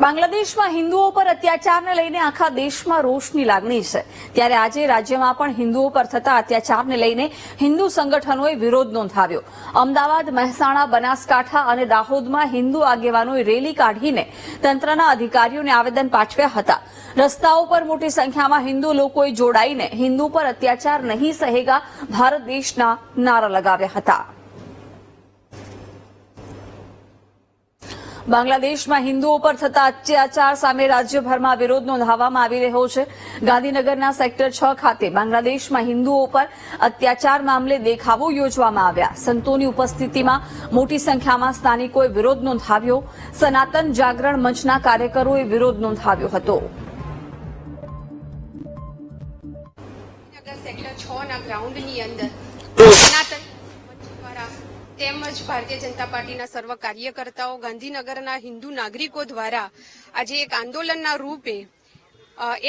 બાંગ્લાદેશમાં હિન્દુઓ પર અત્યાચારને લઈને આખા દેશમાં રોષની લાગણી છે, ત્યારે આજે રાજ્યમાં પણ હિન્દુઓ પર થતા અત્યાચારને લઈને હિન્દુ સંગઠનોએ વિરોધ નોંધાવ્યો। અમદાવાદ, મહેસાણા, બનાસકાંઠા અને દાહોદમાં હિન્દુ આગેવાનોએ રેલી કાઢીને તંત્રના અધિકારીઓને આવેદન પાઠવ્યા હતા। રસ્તાઓ પર મોટી સંખ્યામાં હિન્દુ લોકોએ જોડાઈને હિન્દુ પર અત્યાચાર નહીં સહેગા ભારત દેશના નારા લગાવ્યા હતા। બાંગ્લાદેશમાં હિન્દુઓ પર થતા અત્યાચાર સામે રાજ્યભરમાં વિરોધ નોંધાવવામાં આવી રહ્યો છે। ગાંધીનગરના સેક્ટર 6 ખાતે બાંગ્લાદેશમાં હિન્દુઓ પર અત્યાચાર મામલે દેખાવો યોજવામાં આવ્યા। સંતોની ઉપસ્થિતિમાં મોટી સંખ્યામાં સ્થાનિકોએ વિરોધ નોંધાવ્યો। સનાતન જાગરણ મંચના કાર્યકરોએ વિરોધ નોંધાવ્યો હતો। સેક્ટર 6 ના ગ્રાઉન્ડની અંદર સનાતન દ્વારા તેમજ ભારતીય જનતા પાર્ટીના સર્વ કાર્યકર્તાઓ ગાંધીનગરના હિન્દુ નાગરિકો દ્વારા આજે એક આંદોલનના રૂપે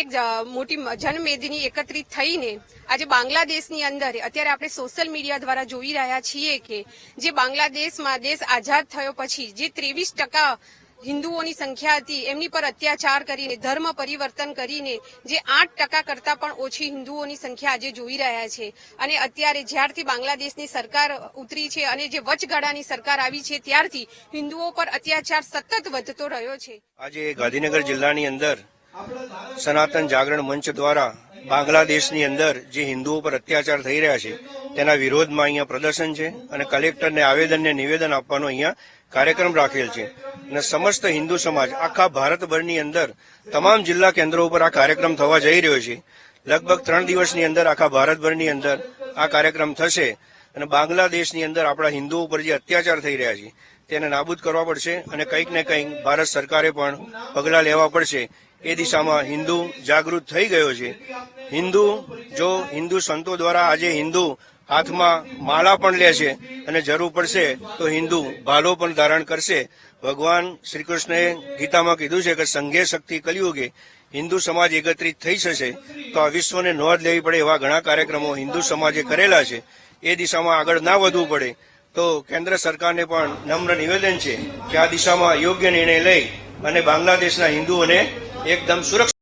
એક મોટી જનમેદની એકત્રિત થઈને આજે બાંગ્લાદેશની અંદર અત્યારે આપણે સોશિયલ મીડિયા દ્વારા જોઈ રહ્યા છીએ કે જે બાંગ્લાદેશમાં દેશ આઝાદ થયો પછી જે 23% હિન્દુઓની સંખ્યા હતી એમની પર અત્યાચાર કરીને ધર્મ પરિવર્તન કરીને જે 8% કરતા પણ ઓછી હિન્દુઓની સંખ્યા આજે જોઈ રહ્યા છે। અને અત્યારે જ્યારથી બાંગ્લાદેશની સરકાર ઉતરી છે અને જે વચગાળાની સરકાર આવી છે ત્યારથી હિન્દુઓ પર અત્યાચાર સતત વધતો રહ્યો છે। આજે ગાંધીનગર જિલ્લાની અંદર સનાતન જાગરણ મંચ દ્વારા બાંગ્લાદેશની અંદર જે હિન્દુઓ પર અત્યાચાર થઈ રહ્યા છે તેના વિરોધમાં અહીંયા પ્રદર્શન છે અને કલેક્ટરને આવેદનને નિવેદન આપવાનો અહીંયા કાર્યક્રમ રાખેલ છે અને સમસ્ત હિન્દુ સમાજ આખા ભારતભરની અંદર તમામ જિલ્લા કેન્દ્રો ઉપર આ કાર્યક્રમ થવા જઈ રહ્યો છે। લગભગ 3 દિવસની અંદર આખા ભારતભરની અંદર આ કાર્યક્રમ થશે અને બાંગ્લાદેશની અંદર આપણા હિન્દુઓ પર જે અત્યાચાર થઈ રહ્યા છે તેને નાબૂદ કરવા પડશે અને કંઈક ને કંઈક ભારત સરકારે પણ પગલાં લેવા પડશે। એ દિશામાં હિન્દુ જાગૃત થઈ ગયો છે। હિન્દુ સંતો દ્વારા આજે હિન્દુ હાથમાં માળા પણ લે છે અને જરૂર પડશે તો હિન્દુ ભાલો પણ ધારણ કરશે। ભગવાન શ્રી કૃષ્ણએ ગીતામાં કીધું છે કે સંઘે શક્તિ કલયુગે હિન્દુ સમાજ એકત્રિત થઈ જશે તો આ વિશ્વને નોંધ લેવી પડે એવા ઘણા કાર્યક્રમો હિન્દુ સમાજે કરેલા છે। એ દિશામાં આગળ ના વધવું પડે તો કેન્દ્ર સરકારને પણ નમ્ર નિવેદન છે કે આ દિશામાં યોગ્ય નિર્ણય લઈ અને બાંગ્લાદેશના હિન્દુઓને એકદમ સુરક્ષિત